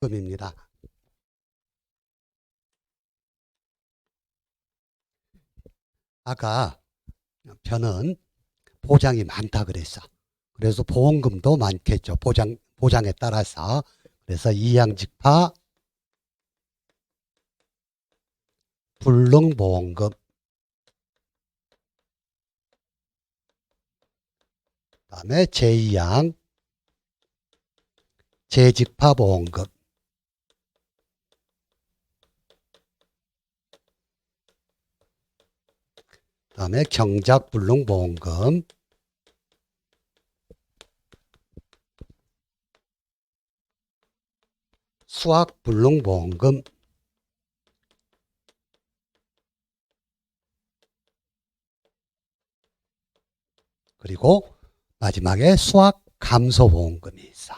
금입니다. 아까 저는 보장이 많다 그랬어. 그래서 보험금도 많겠죠. 보장에 따라서. 그래서 이양직파 불능보험금, 그다음에 제2양 재직파보험금, 그다음에 경작불능보험금, 수학불능보험금, 그리고 마지막에 수학감소보험금이 있어.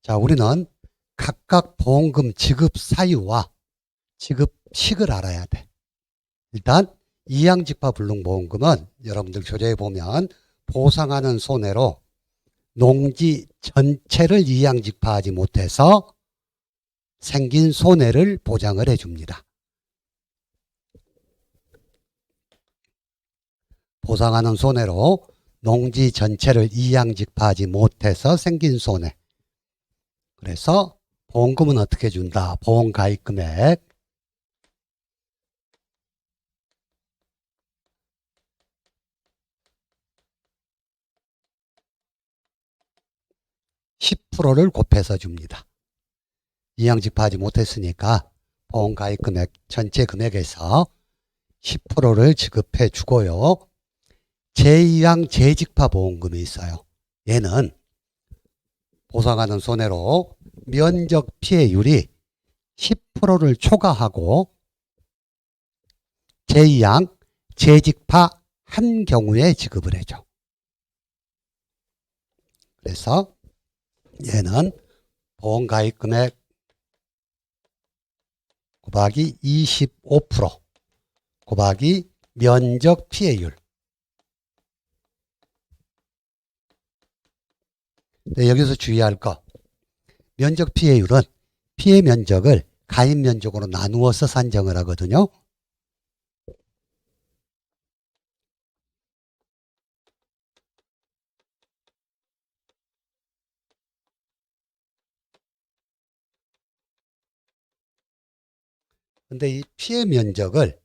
자, 우리는 각각 보험금 지급 사유와 지급식을 알아야 돼. 일단 이양직파불능보험금은 여러분들 교재에 보면 보상하는 손해로 농지 전체를 이양직파하지 못해서 생긴 손해를 보장을 해줍니다. 보상하는 손해로 농지 전체를 이양직파하지 못해서 생긴 손해. 그래서 보험금은 어떻게 준다? 보험가입금액 10%를 곱해서 줍니다. 이양직파하지 못했으니까 보험가입금액 전체 금액에서 10%를 지급해 주고요. 제2양 재직파 보험금이 있어요. 얘는 보상하는 손해로 면적 피해율이 10%를 초과하고 제2양 재직파 한 경우에 지급을 해줘. 그래서 얘는 보험가입금액 곱하기 25% 곱하기 면적 피해율. 네, 여기서 주의할 거. 면적 피해율은 피해 면적을 가입 면적으로 나누어서 산정을 하거든요. 근데 이 피해 면적을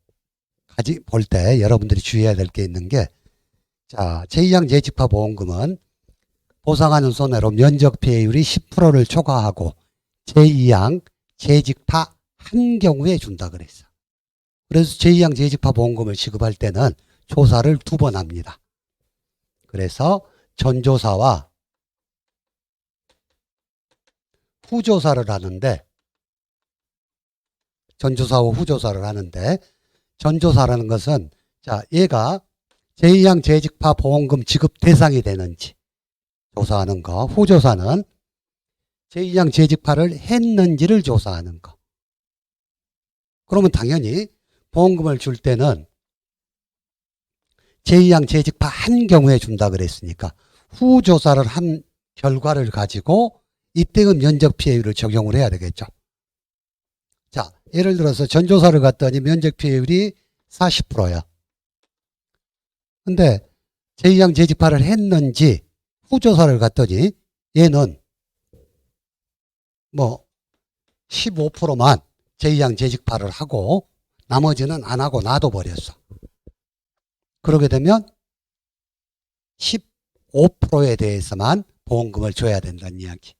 볼 때 여러분들이 주의해야 될 게 있는 게, 자, 제2양 재직파 보험금은 보상하는 손해로 면적 피해율이 10%를 초과하고 제2양 재직파 한 경우에 준다 그랬어. 그래서 제2양 재직파 보험금을 지급할 때는 조사를 2번 합니다. 그래서 전조사와 후조사를 하는데, 전조사와 후조사를 하는데, 전조사라는 것은, 자, 얘가 제2양 재직파 보험금 지급 대상이 되는지 조사하는 거, 후조사는 제2양 재직파를 했는지를 조사하는 거. 그러면 당연히 보험금을 줄 때는 제2양 재직파 한 경우에 준다 그랬으니까 후조사를 한 결과를 가지고 이때의 면적 피해율을 적용을 해야 되겠죠. 자, 예를 들어서 전조사를 갔더니 면적 피해율이 40%야. 근데 제2양 재직파를 했는지 후조사를 갔더니 얘는 뭐 15%만 제2양 재직파를 하고 나머지는 안 하고 놔둬버렸어. 그러게 되면 15%에 대해서만 보험금을 줘야 된다는 이야기.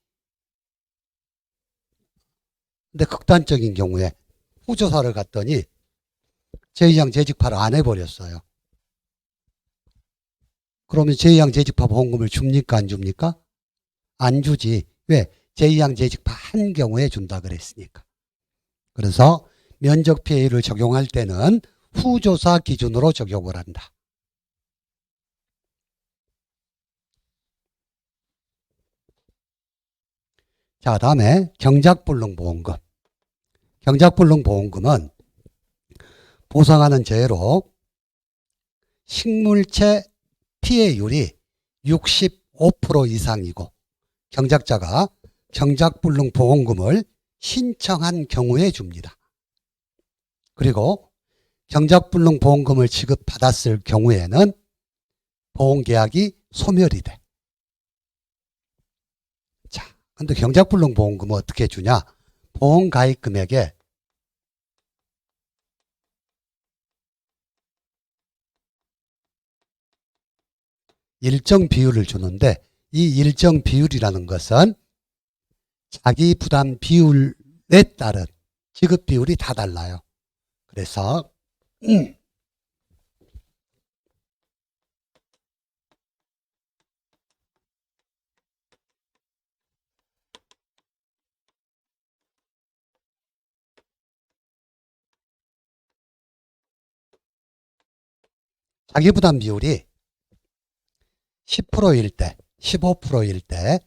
근데 극단적인 경우에 후조사를 갔더니 제2양 재직파를 안 해버렸어요. 그러면 제2양 재직파 보험금을 줍니까 안 줍니까? 안 주지. 왜? 제2양 재직파 한 경우에 준다 그랬으니까. 그래서 면적 피해율을 적용할 때는 후조사 기준으로 적용을 한다. 자, 다음에 경작불능보험금. 경작불능보험금은 보상하는 재해로 식물체 피해율이 65% 이상이고 경작자가 경작불능 보험금을 신청한 경우에 줍니다. 그리고 경작불능 보험금을 지급받았을 경우에는 보험계약이 소멸이 돼. 자, 근데 경작불능 보험금은 어떻게 주냐? 보험가입금액에 일정 비율을 주는데 이 일정 비율이라는 것은 자기 부담 비율에 따른 지급 비율이 다 달라요. 그래서 자기 부담 비율이 10%일 때, 15%일 때,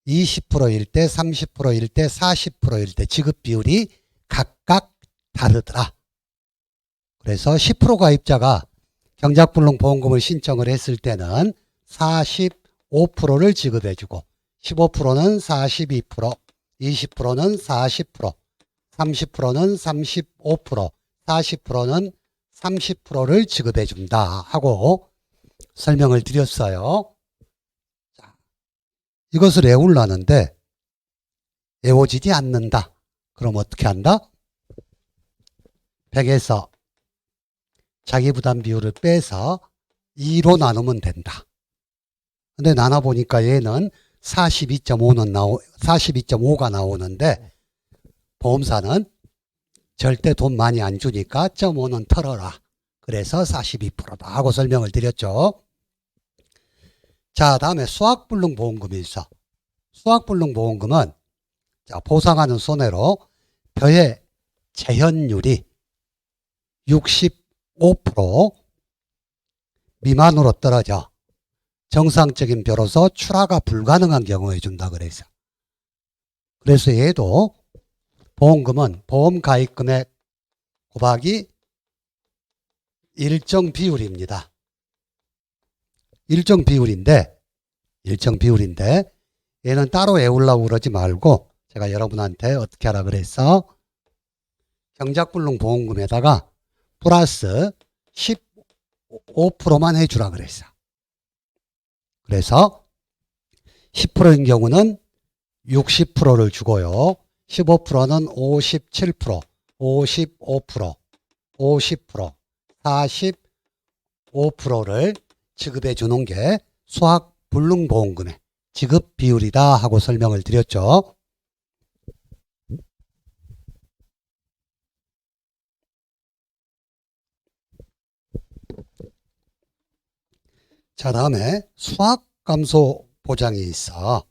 20%일 때, 30%일 때, 40%일 때 지급 비율이 각각 다르더라. 그래서 10% 가입자가 경작불능 보험금을 신청을 했을 때는 45%를 지급해주고 15%는 42%, 20%는 40%, 30%는 35%, 40%는 30%를 지급해준다 하고 설명을 드렸어요. 자, 이것을 외우려는데 외워지지 않는다. 그럼 어떻게 한다? 100에서 자기 부담 비율을 빼서 2로 나누면 된다. 근데 나눠보니까 얘는 42.5가 나오는데 보험사는 절대 돈 많이 안 주니까 0.5는 털어라. 그래서 42%다 하고 설명을 드렸죠. 자, 다음에 수학불능보험금이 있어. 수학불능보험금은 자, 보상하는 손해로 벼의 재현율이 65% 미만으로 떨어져 정상적인 벼로서 출하가 불가능한 경우에 준다 그래서. 그래서 얘도 보험금은 보험 가입금액 곱하기 일정 비율입니다. 일정 비율인데 얘는 따로 외우려고 그러지 말고 제가 여러분한테 어떻게 하라 그랬어? 경작불능 보험금에다가 플러스 15%만 해주라 그랬어. 그래서 10%인 경우는 60%를 주고요. 15%는 57%, 55%, 50%, 45%를 지급해 주는 게 수학불능보험금의 지급 비율이다 하고 설명을 드렸죠. 자, 다음에 수학감소 보장이 있어.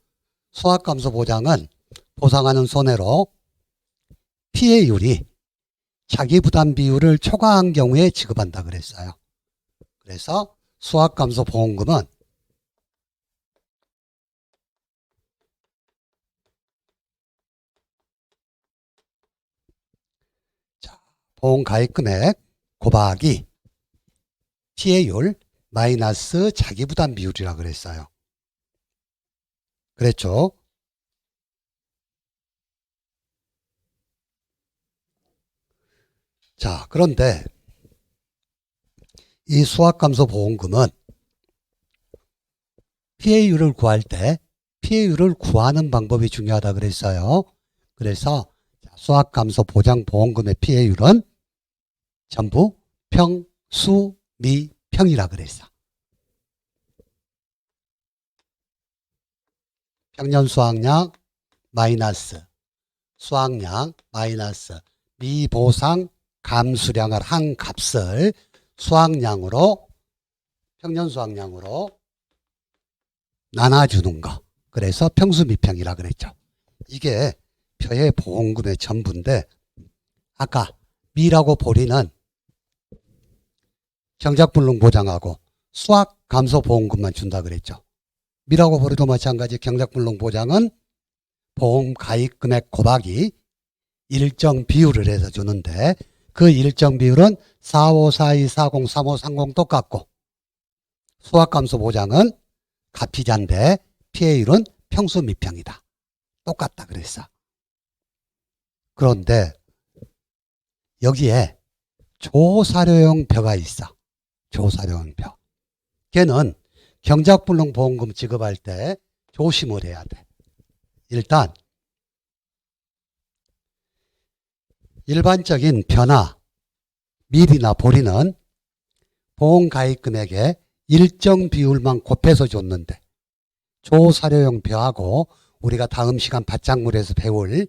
수학감소 보장은 보상하는 손해로 피해율이 자기 부담 비율을 초과한 경우에 지급한다 그랬어요. 그래서 수학감소 보험금은 자, 보험 가입금액 곱하기 피해율 마이너스 자기 부담 비율이라 그랬어요. 그랬죠? 자, 그런데 이 수학감소 보험금은 피해율을 구할 때 피해율을 구하는 방법이 중요하다 그랬어요. 그래서 수학감소 보장 보험금의 피해율은 전부 평수 미평이라 그랬어. 평년 수확량 마이너스 수확량 마이너스 미보상 감수량을 한 값을 수확량으로 평년 수확량으로 나눠주는 거. 그래서 평수미평이라 그랬죠. 이게 벼의 보험금의 전부인데 아까 미라고 보리는 경작불능 보장하고 수학감소보험금만 준다 그랬죠. 미라고 보리도 마찬가지 경작불능 보장은 보험 가입금액 곱하기 일정 비율을 해서 주는데 그 일정 비율은 45, 42, 40, 35, 30 똑같고 수학감소 보장은 가피자인데 피해율은 평수 미평이다. 똑같다 그랬어. 그런데 여기에 조사료용 벼가 있어. 조사료용 벼. 걔는 경작불능 보험금 지급할 때 조심을 해야 돼. 일단 일반적인 벼나 밀이나 보리는 보험가입금액의 일정 비율만 곱해서 줬는데 조사료용 벼하고 우리가 다음 시간 밭작물에서 배울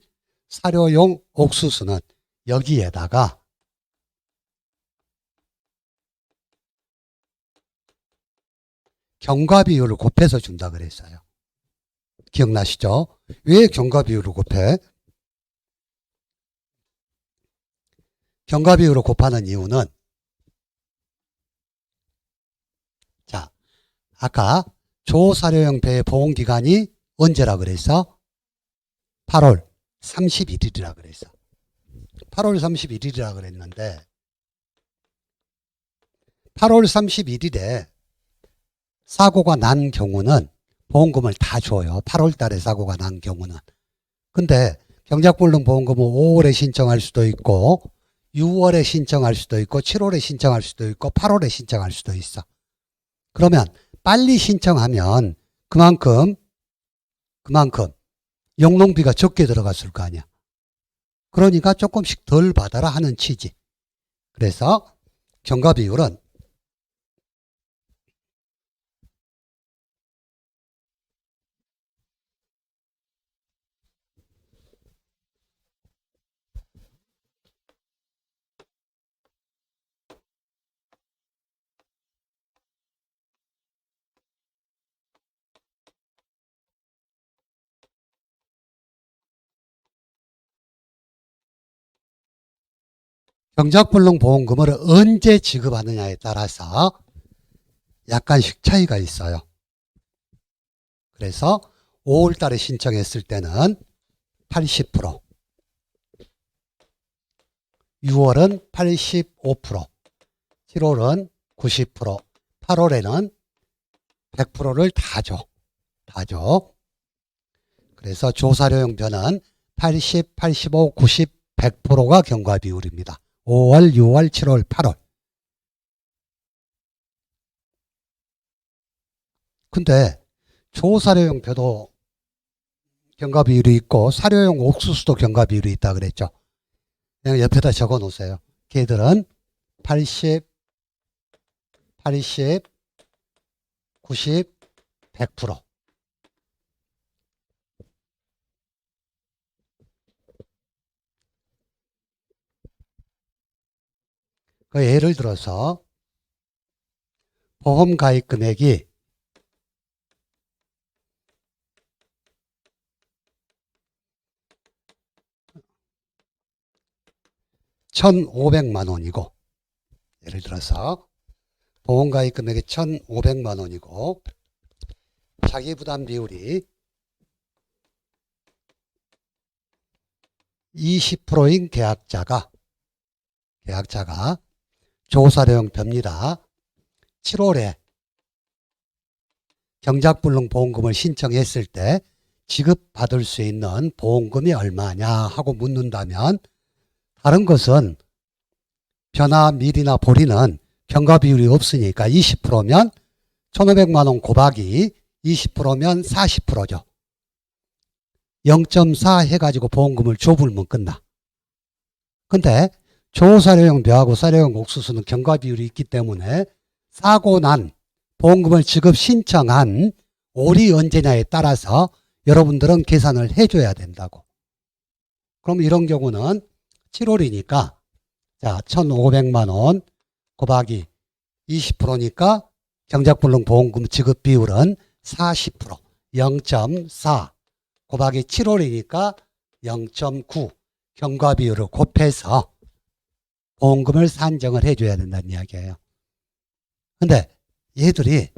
사료용 옥수수는 여기에다가 경과 비율을 곱해서 준다 그랬어요. 기억나시죠? 왜 경과 비율을 곱해? 경과 비율을 곱하는 이유는 자, 아까 조사료용 벼의 보험기간이 언제라 그랬어? 8월 31일이라 그랬어. 8월 31일이라 그랬는데 8월 31일에 사고가 난 경우는 보험금을 다 줘요. 8월 달에 사고가 난 경우는. 근데 경작불능 보험금은 5월에 신청할 수도 있고 6월에 신청할 수도 있고 7월에 신청할 수도 있고 8월에 신청할 수도 있어. 그러면 빨리 신청하면 그만큼 영농비가 적게 들어갔을 거 아니야. 그러니까 조금씩 덜 받아라 하는 취지. 그래서 경과 비율은 경작불능 보험금을 언제 지급하느냐에 따라서 약간씩 차이가 있어요. 그래서 5월 달에 신청했을 때는 80%, 6월은 85%, 7월은 90%, 8월에는 100%를 다 줘. 다 줘. 그래서 조사료용 벼는 80, 85, 90, 100%가 경과 비율입니다. 5월, 6월, 7월, 8월. 근데 조사료용 벼도 경과 비율이 있고 사료용 옥수수도 경과 비율이 있다 그랬죠. 그냥 옆에다 적어 놓으세요. 걔들은 80, 80, 90, 100%. 그 예를 들어서 보험 가입 금액이 1,500만 원이고, 예를 들어서 보험 가입 금액이 1,500만 원이고 자기 부담 비율이 20%인 계약자가 조사료용 벼입니다. 7월에 경작불능 보험금을 신청했을 때 지급받을 수 있는 보험금이 얼마냐 하고 묻는다면, 다른 것은 벼나 밀이나 보리는 경과 비율이 없으니까 20%면 1,500만 원 곱하기 20%면 40%죠. 0.4 해가지고 보험금을 줘불면 끝나. 근데 조사료용 벼하고 사료용 옥수수는 경과 비율이 있기 때문에 사고 난 보험금을 지급 신청한 월이 언제냐에 따라서 여러분들은 계산을 해줘야 된다고. 그럼 이런 경우는 7월이니까 자 1,500만 원 곱하기 20%니까 경작불능 보험금 지급 비율은 40%, 0.4 곱하기 7월이니까 0.9 경과 비율을 곱해서 보험금을 산정을 해줘야 된다는 이야기예요. 근데 얘들이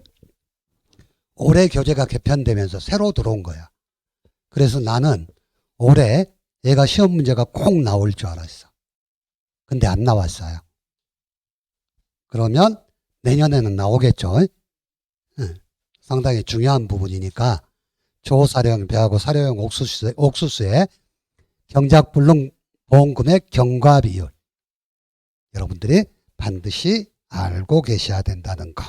올해 교재가 개편되면서 새로 들어온 거야. 그래서 나는 올해 얘가 시험 문제가 꼭 나올 줄 알았어. 근데 안 나왔어요. 그러면 내년에는 나오겠죠. 상당히 중요한 부분이니까 초사료용 배하고 사료용 옥수수의 경작불능 보험금의 경과 비율 여러분들이 반드시 알고 계셔야 된다는 거.